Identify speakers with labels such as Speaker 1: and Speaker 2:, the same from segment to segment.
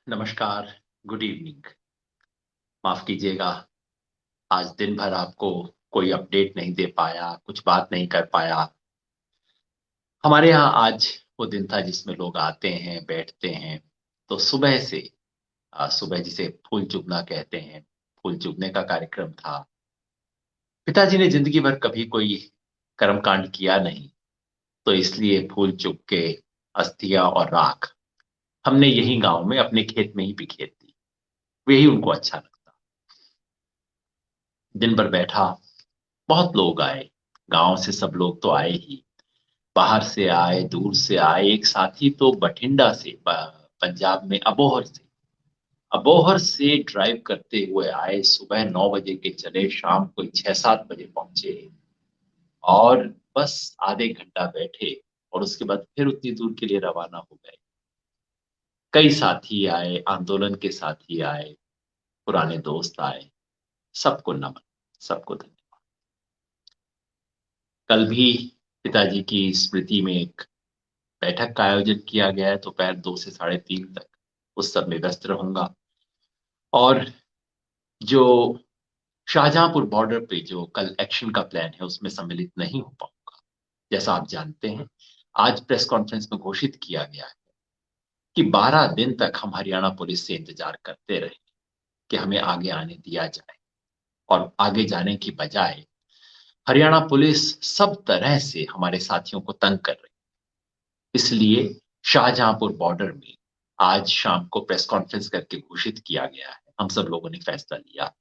Speaker 1: नमस्कार। Good evening. माफ कीजिएगा, आज दिन भर आपको कोई अपडेट नहीं दे पाया, कुछ बात नहीं कर पाया। हमारे यहाँ आज वो दिन था जिसमें लोग आते हैं, बैठते हैं। तो सुबह से सुबह जिसे फूल चुगना कहते हैं, फूल चुगने का कार्यक्रम था। पिताजी ने जिंदगी भर कभी कोई कर्मकांड किया नहीं, तो इसलिए फूल चुग के अस्थियां और राख हमने यही गांव में अपने खेत में ही बिखेर दी। वही उनको अच्छा लगता। दिन भर बैठा, बहुत लोग आए। गांव से सब लोग तो आए ही, बाहर से आए, दूर से आए। एक साथी तो बठिंडा से, पंजाब में अबोहर से ड्राइव करते हुए आए। सुबह 9 बजे के चले, शाम को 6-7 बजे पहुंचे। और बस आधे घंटा बैठे और उसके बाद फिर उतनी दूर के लिए रवाना हो गए। कई साथी आए, आंदोलन के साथी आए, पुराने दोस्त आए। सबको नमन, सबको धन्यवाद। कल भी पिताजी की स्मृति में एक बैठक का आयोजन किया गया है, दोपहर 2 से 3:30 तक। उस सब में व्यस्त रहूंगा। और जो शाहजहांपुर बॉर्डर पे जो कल एक्शन का प्लान है, उसमें सम्मिलित नहीं हो पाऊंगा। जैसा आप जानते हैं, आज प्रेस कॉन्फ्रेंस में घोषित किया गया है कि 12 दिन तक हम हरियाणा पुलिस से इंतजार करते रहे कि हमें आगे आने दिया जाए। और आगे जाने की बजाय हरियाणा पुलिस सब तरह से हमारे साथियों को तंग कर रही। इसलिए शाहजहांपुर बॉर्डर में आज शाम को प्रेस कॉन्फ्रेंस करके घोषित किया गया है, हम सब लोगों ने फैसला लिया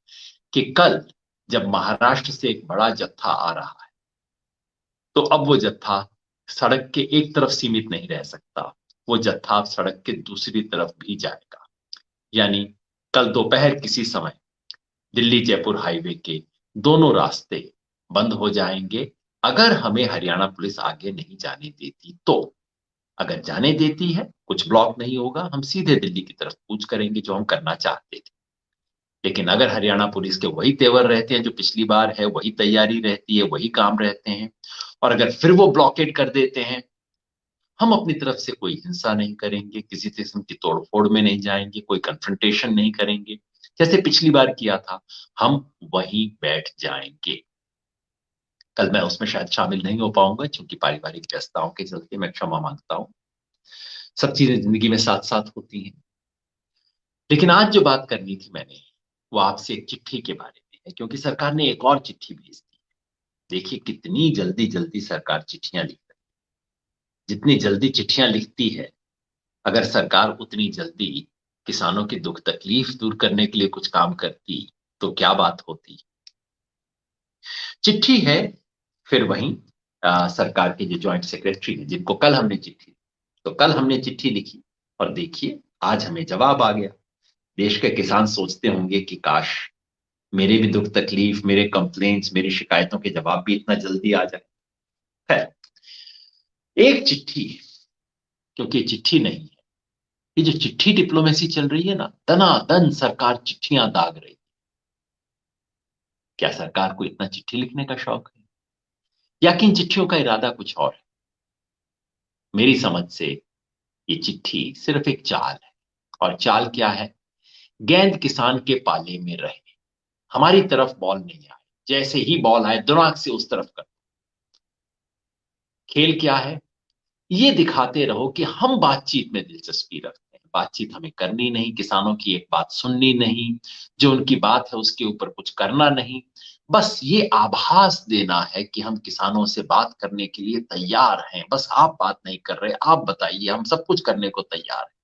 Speaker 1: कि कल जब महाराष्ट्र से एक बड़ा जत्था आ रहा है, तो अब वो जत्था सड़क के एक तरफ सीमित नहीं रह सकता। वो जत्था अब सड़क के दूसरी तरफ भी जाएगा। यानी कल दोपहर किसी समय दिल्ली जयपुर हाईवे के दोनों रास्ते बंद हो जाएंगे, अगर हमें हरियाणा पुलिस आगे नहीं जाने देती तो। अगर जाने देती है, कुछ ब्लॉक नहीं होगा, हम सीधे दिल्ली की तरफ कूच करेंगे, जो हम करना चाहते थे। लेकिन अगर हरियाणा पुलिस के वही तेवर रहते हैं जो पिछली बार है, वही तैयारी रहती है, वही काम रहते हैं, और अगर फिर वो ब्लॉकेड कर देते हैं, हम अपनी तरफ से कोई हिंसा नहीं करेंगे, किसी किस्म की तोड़फोड़ में नहीं जाएंगे, कोई कन्फ्रंटेशन नहीं करेंगे जैसे पिछली बार किया था। हम वहीं बैठ जाएंगे। कल मैं उसमें शायद शामिल नहीं हो पाऊंगा, क्योंकि पारिवारिक व्यस्तताओं के चलते। मैं क्षमा मांगता हूं। सब चीजें जिंदगी में साथ साथ होती हैं। लेकिन आज जो बात करनी थी मैंने, वो आपसे एक चिट्ठी के बारे में है, क्योंकि सरकार ने एक और चिट्ठी भेज दी। देखिए कितनी जल्दी जल्दी सरकार चिट्ठियां लिख रही है। जितनी जल्दी चिट्ठियां लिखती है, अगर सरकार उतनी जल्दी किसानों की दुख तकलीफ दूर करने के लिए कुछ काम करती, तो क्या बात होती। चिट्ठी है फिर वही सरकार के जो ज्वाइंट सेक्रेटरी हैं, जिनको कल हमने चिट्ठी, तो कल हमने चिट्ठी लिखी। और देखिए, आज हमें जवाब आ गया। देश के किसान सोचते होंगे कि काश मेरे भी दुख तकलीफ, मेरे कंप्लेंट्स, मेरी शिकायतों के जवाब भी इतना जल्दी आ जाए। खैर, एक चिट्ठी, क्योंकि ये चिट्ठी नहीं है, ये जो चिट्ठी डिप्लोमेसी चल रही है ना, दनादन सरकार चिट्ठियां दाग रही। क्या सरकार को इतना चिट्ठी लिखने का शौक है, या कि इन चिट्ठियों का इरादा कुछ और है? मेरी समझ से ये चिट्ठी सिर्फ एक चाल है। और चाल क्या है? गेंद किसान के पाले में रहे, हमारी तरफ बॉल नहीं आए, जैसे ही बॉल आए दिमाग से उस तरफ कर। खेल क्या है? ये दिखाते रहो कि हम बातचीत में दिलचस्पी रखते हैं, बातचीत हमें करनी नहीं, किसानों की एक बात सुननी नहीं, जो उनकी बात है उसके ऊपर कुछ करना नहीं। बस ये आभास देना है कि हम किसानों से बात करने के लिए तैयार हैं, बस आप बात नहीं कर रहे, आप बताइए, हम सब कुछ करने को तैयार हैं।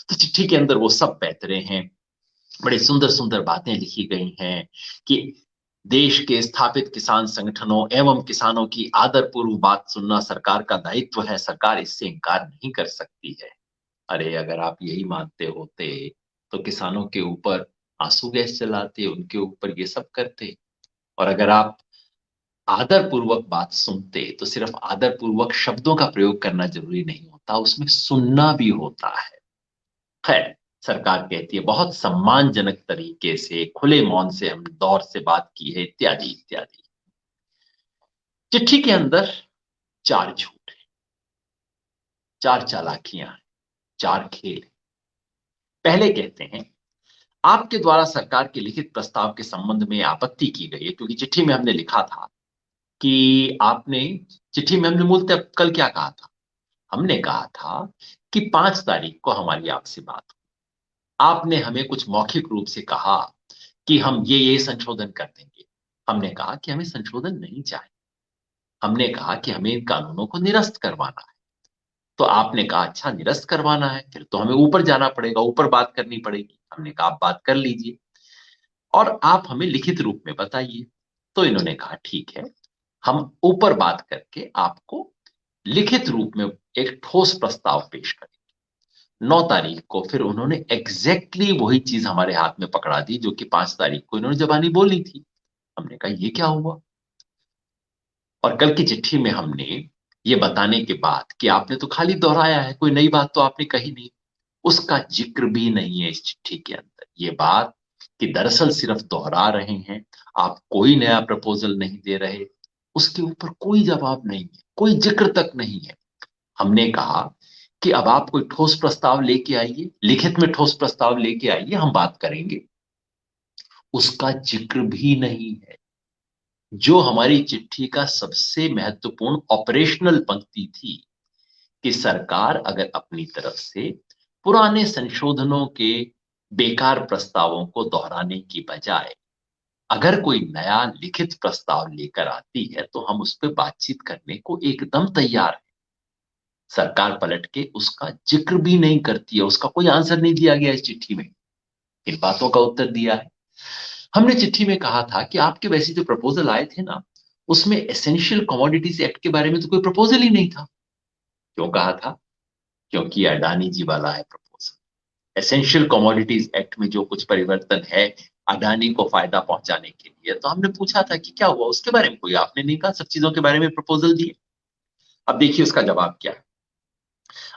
Speaker 1: तो चिट्ठी के अंदर वो सब पैतरे हैं। बड़ी सुंदर सुंदर बातें लिखी गई हैं कि देश के स्थापित किसान संगठनों एवं किसानों की आदरपूर्व बात सुनना सरकार का दायित्व है, सरकार इससे इनकार नहीं कर सकती है। अरे अगर आप यही मानते होते, तो किसानों के ऊपर आंसू गैस चलाते, उनके ऊपर ये सब करते। और अगर आप आदर पूर्वक बात सुनते, तो सिर्फ आदर पूर्वक शब्दों का प्रयोग करना जरूरी नहीं होता, उसमें सुनना भी होता है। खैर, सरकार कहती है बहुत सम्मानजनक तरीके से, खुले मौन से हम दौर से बात की है, इत्यादि इत्यादि। चिट्ठी के अंदर चार झूठ है, चार चालाकियां हैं, चार खेल हैं। पहले कहते हैं, आपके द्वारा सरकार के लिखित प्रस्ताव के संबंध में आपत्ति की गई है, क्योंकि चिट्ठी में हमने लिखा था कि आपने चिट्ठी में हमने मूलतः कल क्या कहा था? हमने कहा था कि 5 तारीख को हमारी आपसे बात हुई। आपने हमें कुछ मौखिक रूप से कहा कि हम ये संशोधन कर देंगे। हमने कहा कि हमें संशोधन नहीं चाहिए। हमने कहा कि हमें इन कानूनों को निरस्त करवाना है। तो आपने कहा अच्छा निरस्त करवाना है, फिर तो हमें ऊपर जाना पड़ेगा, ऊपर बात करनी पड़ेगी। हमने कहा आप बात कर लीजिए और आप हमें लिखित रूप में बताइए। तो इन्होंने कहा ठीक है, हम ऊपर बात करके आपको लिखित रूप में एक ठोस प्रस्ताव पेश करेंगे। 9 तारीख को फिर उन्होंने एग्जैक्टली वही चीज हमारे हाथ में पकड़ा दी जो कि 5 तारीख को इन्होंने जबानी बोली थी। हमने कहा ये क्या हुआ? और कल की चिट्ठी में हमने ये बताने के बाद कि आपने तो खाली दोहराया है, कोई नई बात तो आपने कही नहीं, उसका जिक्र भी नहीं है इस चिट्ठी के अंदर। ये बात कि दरअसल सिर्फ दोहरा रहे हैं, आप कोई नया प्रपोजल नहीं दे रहे, उसके ऊपर कोई जवाब नहीं है, कोई जिक्र तक नहीं है। हमने कहा कि अब आप कोई ठोस प्रस्ताव लेके आइए, लिखित में ठोस प्रस्ताव लेके आइए, हम बात करेंगे। उसका जिक्र भी नहीं है। जो हमारी चिट्ठी का सबसे महत्वपूर्ण ऑपरेशनल पंक्ति थी कि सरकार अगर अपनी तरफ से पुराने संशोधनों के बेकार प्रस्तावों को दोहराने की बजाय अगर कोई नया लिखित प्रस्ताव लेकर आती है तो हम उस पर बातचीत करने को एकदम तैयार है। सरकार पलट के उसका जिक्र भी नहीं करती है, उसका कोई आंसर नहीं दिया गया इस चिट्ठी में। इन बातों का उत्तर दिया है। हमने चिट्ठी में कहा था कि आपके वैसे जो प्रपोजल आए थे ना, उसमें एसेंशियल कमोडिटीज एक्ट के बारे में तो कोई प्रपोजल ही नहीं था। क्यों कहा था? क्योंकि अडानी जी वाला है प्रपोजल। एसेंशियल कमोडिटीज एक्ट में जो कुछ परिवर्तन है अडानी को फायदा पहुंचाने के लिए, तो हमने पूछा था कि क्या हुआ उसके बारे में कोई आपने नहीं कहा, सब चीजों के बारे में प्रपोजल दिए। अब देखिए उसका जवाब क्या है।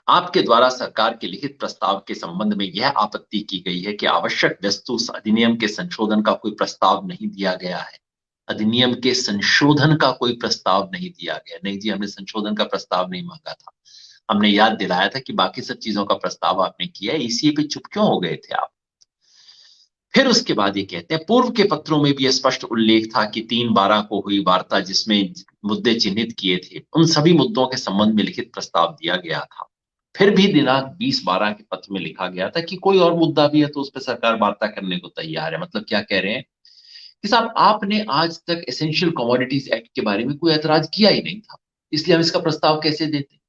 Speaker 1: आपके द्वारा सरकार के लिखित प्रस्ताव के संबंध में यह आपत्ति की गई है कि आवश्यक वस्तु अधिनियम के संशोधन का कोई प्रस्ताव नहीं दिया गया है। अधिनियम के संशोधन का कोई प्रस्ताव नहीं दिया गया। नहीं जी, हमने संशोधन का प्रस्ताव नहीं मांगा था। हमने याद दिलाया था कि बाकी सब चीजों का प्रस्ताव आपने किया है, इसी पे चुप क्यों हो गए थे आप? फिर उसके बाद ये कहते हैं, पूर्व के पत्रों में भी स्पष्ट उल्लेख था कि 3/12 को हुई वार्ता जिसमें मुद्दे चिन्हित किए थे उन सभी मुद्दों के संबंध में लिखित प्रस्ताव दिया गया था। फिर भी दिनांक 20/12 के पत्र में लिखा गया था कि कोई और मुद्दा भी है तो उस पर सरकार वार्ता करने को तैयार है। मतलब क्या कह रहे हैं कि साहब आपने आज तक एसेंशियल कमोडिटीज एक्ट के बारे में कोई ऐतराज किया ही नहीं था, इसलिए हम इसका प्रस्ताव कैसे देते?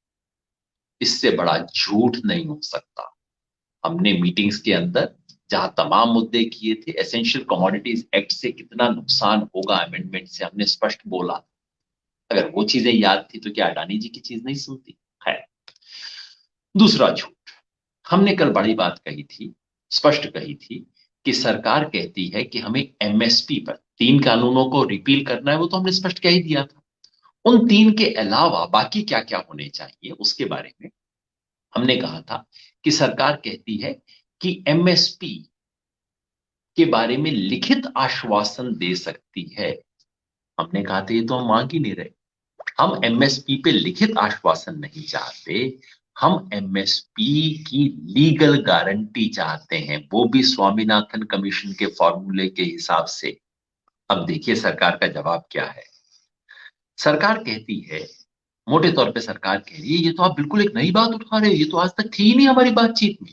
Speaker 1: इससे बड़ा झूठ नहीं हो सकता। हमने मीटिंग्स के अंदर जहां तमाम मुद्दे किए थे, एसेंशियल कमोडिटीज एक्ट से कितना नुकसान होगा अमेंडमेंट से, हमने स्पष्ट बोला। अगर वो चीजें याद थी तो क्या अडानी जी की चीज नहीं सुनती? खैर, दूसरा झूठ, हमने कल बड़ी बात कही थी, स्पष्ट कही थी कि सरकार कहती है कि हमें एमएसपी पर 3 कानूनों को रिपील करना है। वो तो हमने स्पष्ट कह ही दिया था। उन 3 के अलावा बाकी क्या क्या होने चाहिए उसके बारे में हमने कहा था कि सरकार कहती है कि एमएसपी के बारे में लिखित आश्वासन दे सकती है। हमने कहा था ये तो हम मांग ही नहीं रहे। हम एमएसपी पे लिखित आश्वासन नहीं चाहते, हम एमएसपी की लीगल गारंटी चाहते हैं, वो भी स्वामीनाथन कमीशन के फॉर्मूले के हिसाब से। अब देखिए सरकार का जवाब क्या है। सरकार कहती है, मोटे तौर पे सरकार कह रही है ये तो आप बिल्कुल एक नई बात उठा रहे हो, ये तो आज तक थी ही नहीं हमारी बातचीत में।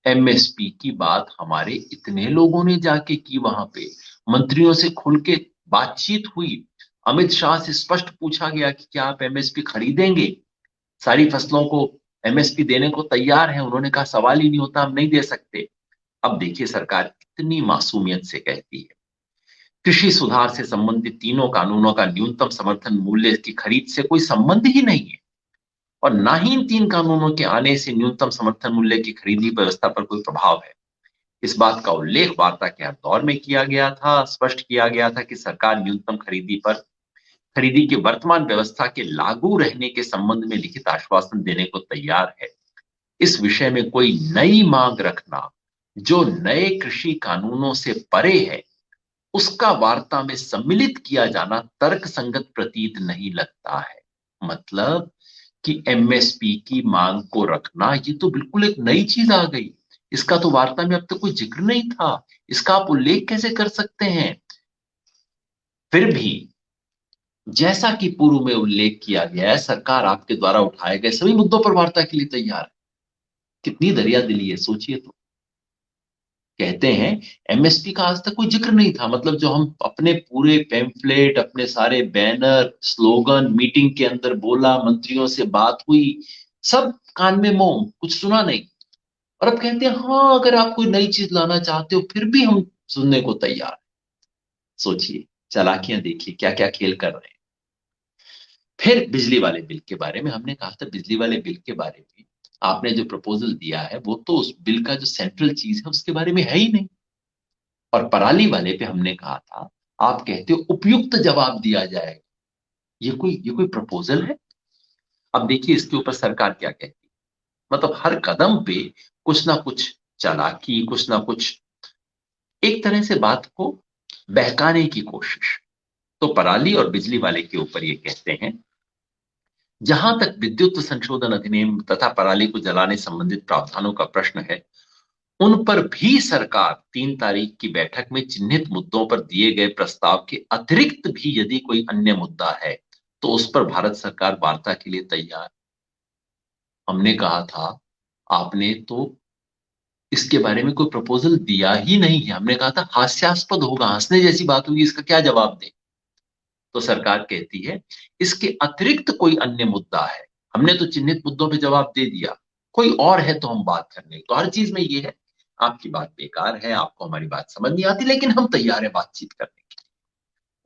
Speaker 1: एमएसपी की बात हमारे इतने लोगों ने जाके की, वहां पे मंत्रियों से खुल के बातचीत हुई। अमित शाह से स्पष्ट पूछा गया कि क्या आप एमएसपी खरीदेंगे, सारी फसलों को एमएसपी देने को तैयार है। उन्होंने कहा सवाल ही नहीं होता, हम नहीं दे सकते। अब देखिए सरकार कितनी मासूमियत से कहती है, कृषि सुधार से संबंधित 3 कानूनों का न्यूनतम समर्थन मूल्य की खरीद से कोई संबंध ही नहीं है और ना ही इन 3 कानूनों के आने से न्यूनतम समर्थन मूल्य की खरीदी व्यवस्था पर कोई प्रभाव है। इस बात का उल्लेख वार्ता के हर दौर में किया गया था। स्पष्ट किया गया था कि सरकार न्यूनतम खरीदी की वर्तमान व्यवस्था के लागू रहने के संबंध में लिखित आश्वासन देने को तैयार है। इस विषय में कोई नई मांग रखना जो नए कृषि कानूनों से परे है, उसका वार्ता में सम्मिलित किया जाना तर्कसंगत प्रतीत नहीं लगता है। मतलब कि एमएसपी की मांग को रखना, ये तो बिल्कुल एक नई चीज आ गई। इसका तो वार्ता में अब तक कोई जिक्र नहीं था, इसका आप उल्लेख कैसे कर सकते हैं? फिर भी जैसा कि पूर्व में उल्लेख किया गया है, सरकार आपके द्वारा उठाए गए सभी मुद्दों पर वार्ता के लिए तैयार है। कितनी दरिया दिली है, सोचिए तो। कहते हैं एमएसपी का आज तक कोई जिक्र नहीं था, मतलब जो हम अपने पूरे पैम्फलेट, अपने सारे बैनर, स्लोगन, मीटिंग के अंदर बोला, मंत्रियों से बात हुई, सब कान में मोम, कुछ सुना नहीं। और अब कहते हैं हाँ, अगर आप कोई नई चीज लाना चाहते हो फिर भी हम सुनने को तैयार हैं। सोचिए, चालाकियां देखिए क्या क्या खेल कर रहे हैं। फिर बिजली वाले बिल के बारे में हमने कहा था, बिजली वाले बिल के बारे में आपने जो प्रपोजल दिया है वो तो उस बिल का जो सेंट्रल चीज है उसके बारे में है ही नहीं। और पराली वाले पे हमने कहा था, आप कहते हो उपयुक्त जवाब दिया जाएगा। ये कोई प्रपोजल है? अब देखिए इसके ऊपर सरकार क्या कहती है। मतलब हर कदम पे कुछ ना कुछ चालाकी, कुछ ना कुछ, एक तरह से बात को बहकाने की कोशिश। तो पराली और बिजली वाले के ऊपर ये कहते हैं, जहां तक विद्युत संशोधन अधिनियम तथा पराली को जलाने संबंधित प्रावधानों का प्रश्न है, उन पर भी सरकार 3 तारीख की बैठक में चिन्हित मुद्दों पर दिए गए प्रस्ताव के अतिरिक्त भी यदि कोई अन्य मुद्दा है तो उस पर भारत सरकार वार्ता के लिए तैयार। हमने कहा था, आपने तो इसके बारे में कोई प्रपोजल दिया ही नहीं है। हमने कहा था हास्यास्पद होगा, हंसने जैसी बात होगी, इसका क्या जवाब दें? तो सरकार कहती है इसके अतिरिक्त कोई अन्य मुद्दा है। हमने तो चिन्हित मुद्दों पे जवाब दे दिया, कोई और है तो हम बात करने। तो हर चीज में ये है, आपकी बात बेकार है, आपको हमारी बात समझ नहीं आती, लेकिन हम तैयार है बातचीत करने के लिए।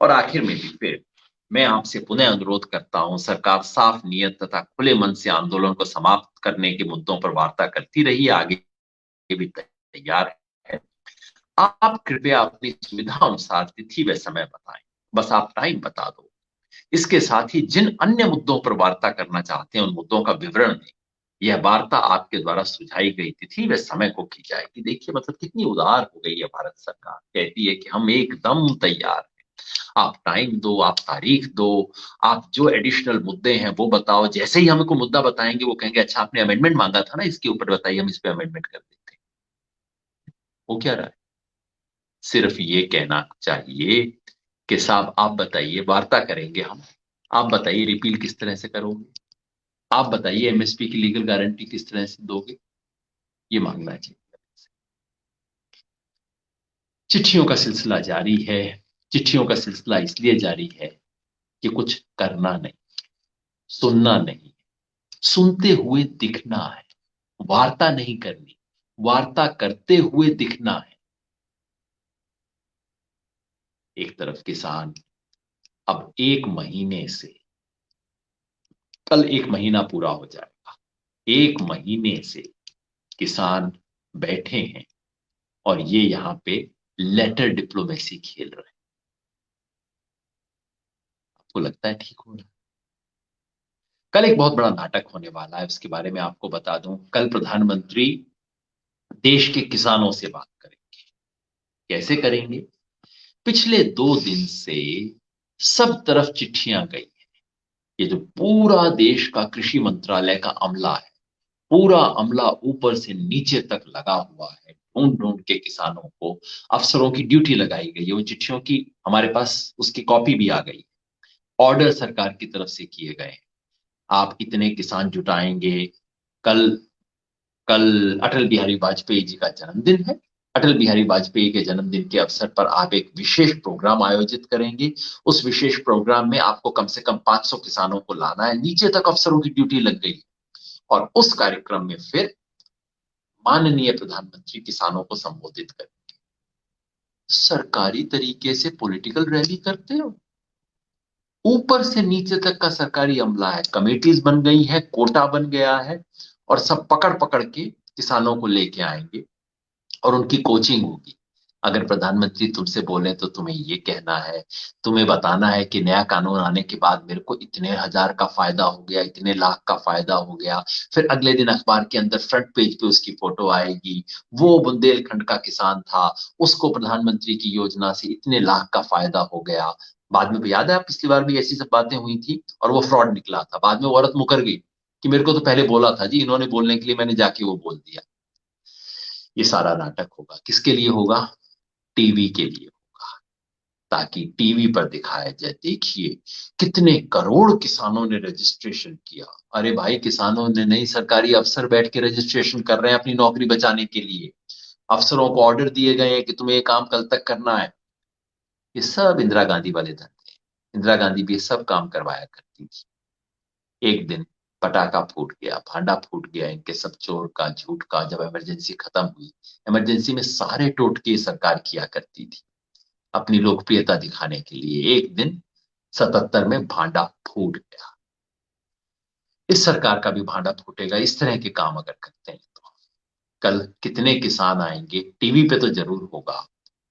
Speaker 1: और आखिर में भी फिर मैं आपसे पुनः अनुरोध करता हूं, सरकार साफ नियत तथा खुले मन से आंदोलन को समाप्त करने के मुद्दों पर वार्ता करती रही, आगे भी तैयार है। आप कृपया अपनी सुविधा अनुसार तिथि व समय बताएं, बस आप टाइम बता दो। इसके साथ ही जिन अन्य मुद्दों पर वार्ता करना चाहते हैं उन मुद्दों का विवरण दें। यह वार्ता आपके द्वारा सुझाई गई तिथि व समय को की जाएगी। देखिए मतलब कितनी उदार हो गई है भारत सरकार, कहती है कि हम एकदम तैयार हैं, आप टाइम दो, आप तारीख दो, आप जो एडिशनल मुद्दे हैं वो बताओ। जैसे ही हमको मुद्दा बताएंगे वो कहेंगे अच्छा आपने अमेंडमेंट मांगा था ना, इसके ऊपर बताइए, हम इस पे अमेंडमेंट कर देते हैं। वो क्या रहा है, सिर्फ ये कहना चाहिए कि साहब आप बताइए, वार्ता करेंगे हम, आप बताइए रिपील किस तरह से करोगे, आप बताइए एमएसपी की लीगल गारंटी किस तरह से दोगे, ये मांगना चाहिए। चिट्ठियों का सिलसिला जारी है। चिट्ठियों का सिलसिला इसलिए जारी है कि कुछ करना नहीं, सुनना नहीं, सुनते हुए दिखना है। वार्ता नहीं करनी, वार्ता करते हुए दिखना है। एक तरफ किसान अब 1 महीने से, कल 1 महीना पूरा हो जाएगा, 1 महीने से किसान बैठे हैं और ये यहां पे लेटर डिप्लोमेसी खेल रहे हैं। आपको लगता है ठीक हो रहा है? कल एक बहुत बड़ा नाटक होने वाला है, उसके बारे में आपको बता दूं। कल प्रधानमंत्री देश के किसानों से बात करेंगे। कैसे करेंगे? पिछले 2 दिन से सब तरफ चिट्ठियां गई। ये जो पूरा देश का कृषि मंत्रालय का अमला है, पूरा अमला ऊपर से नीचे तक लगा हुआ है, ढूंढ ढूंढ के किसानों को, अफसरों की ड्यूटी लगाई गई है। उन चिट्ठियों की हमारे पास उसकी कॉपी भी आ गई। ऑर्डर सरकार की तरफ से किए गए हैं, आप इतने किसान जुटाएंगे। कल कल अटल बिहारी वाजपेयी जी का जन्मदिन है। अटल बिहारी वाजपेयी के जन्मदिन के अवसर पर आप एक विशेष प्रोग्राम आयोजित करेंगे। उस विशेष प्रोग्राम में आपको कम से कम 500 किसानों को लाना है, नीचे तक अफसरों की ड्यूटी लग गई। और उस कार्यक्रम में फिर माननीय प्रधानमंत्री किसानों को संबोधित करें। सरकारी तरीके से पॉलिटिकल रैली करते हो? ऊपर से नीचे तक का सरकारी अमला है, कमेटीज बन गई है, कोटा बन गया है, और सब पकड़ पकड़ के किसानों को लेके आएंगे और उनकी कोचिंग होगी। अगर प्रधानमंत्री तुमसे बोले तो तुम्हें ये कहना है, तुम्हें बताना है कि नया कानून आने के बाद मेरे को इतने हजार का फायदा हो गया, इतने लाख का फायदा हो गया। फिर अगले दिन अखबार के अंदर फ्रंट पेज पे उसकी फोटो आएगी, वो बुंदेलखंड का किसान था, उसको प्रधानमंत्री की योजना से इतने लाख का फायदा हो गया। बाद में भी याद है, आप पिछली बार भी ऐसी सब बातें हुई थी और वो फ्रॉड निकला था। बाद में वो औरत मुकर गई कि मेरे को तो पहले बोला था जी, इन्होंने बोलने के लिए मैंने जाके वो बोल दिया। ये सारा नाटक होगा, किसके लिए होगा? टीवी के लिए होगा, ताकि टीवी पर दिखाया जाए, देखिए कितने करोड़ किसानों ने रजिस्ट्रेशन किया। अरे भाई, किसानों ने नहीं, सरकारी अफसर बैठ के रजिस्ट्रेशन कर रहे हैं अपनी नौकरी बचाने के लिए। अफसरों को ऑर्डर दिए गए हैं कि तुम्हें ये काम कल तक करना है। ये सब इंदिरा गांधी वाले धंधे। इंदिरा गांधी भी ये सब काम करवाया करती थी। एक दिन पटाखा फूट गया, भांडा फूट गया इनके सब चोर का, झूठ का, जब इमरजेंसी खत्म हुई। इमरजेंसी में सारे टोटके सरकार किया करती थी अपनी लोकप्रियता दिखाने के लिए। एक दिन 77 में भांडा फूट गया। इस सरकार का भी भांडा फूटेगा, इस तरह के काम अगर करते हैं तो। कल कितने किसान आएंगे, टीवी पे तो जरूर होगा।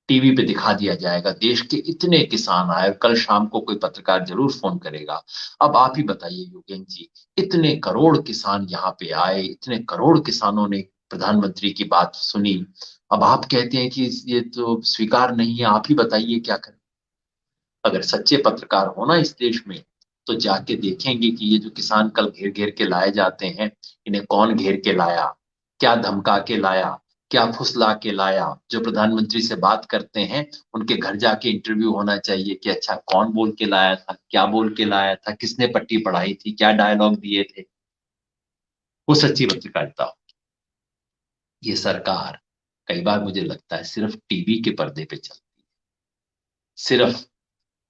Speaker 1: टीवी पे दिखा दिया जाएगा देश के इतने किसान आए, और कल शाम को कोई पत्रकार जरूर फोन करेगा। अब आप ही बताइए योगेन जी, इतने करोड़ किसान यहाँ पे आए, इतने करोड़ किसानों ने प्रधानमंत्री की बात सुनी। अब आप कहते हैं कि ये तो स्वीकार नहीं है, आप ही बताइए क्या करें। अगर सच्चे पत्रकार हो ना इस देश में, तो जाके देखेंगे कि ये जो किसान कल घेर घेर के लाए जाते हैं, इन्हें कौन घेर के लाया, क्या धमका के लाया, क्या फुसला के लाया। जो प्रधानमंत्री से बात करते हैं, उनके घर जाके इंटरव्यू होना चाहिए कि अच्छा कौन बोल के लाया था, क्या बोल के लाया था, किसने पट्टी पढ़ाई थी, क्या डायलॉग दिए थे। वो सच्ची पत्रकारिता हो। ये सरकार, कई बार मुझे लगता है, सिर्फ टीवी के पर्दे पे चलती है, सिर्फ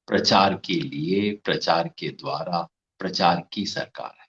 Speaker 1: प्रचार के लिए, प्रचार के द्वारा, प्रचार की सरकार है।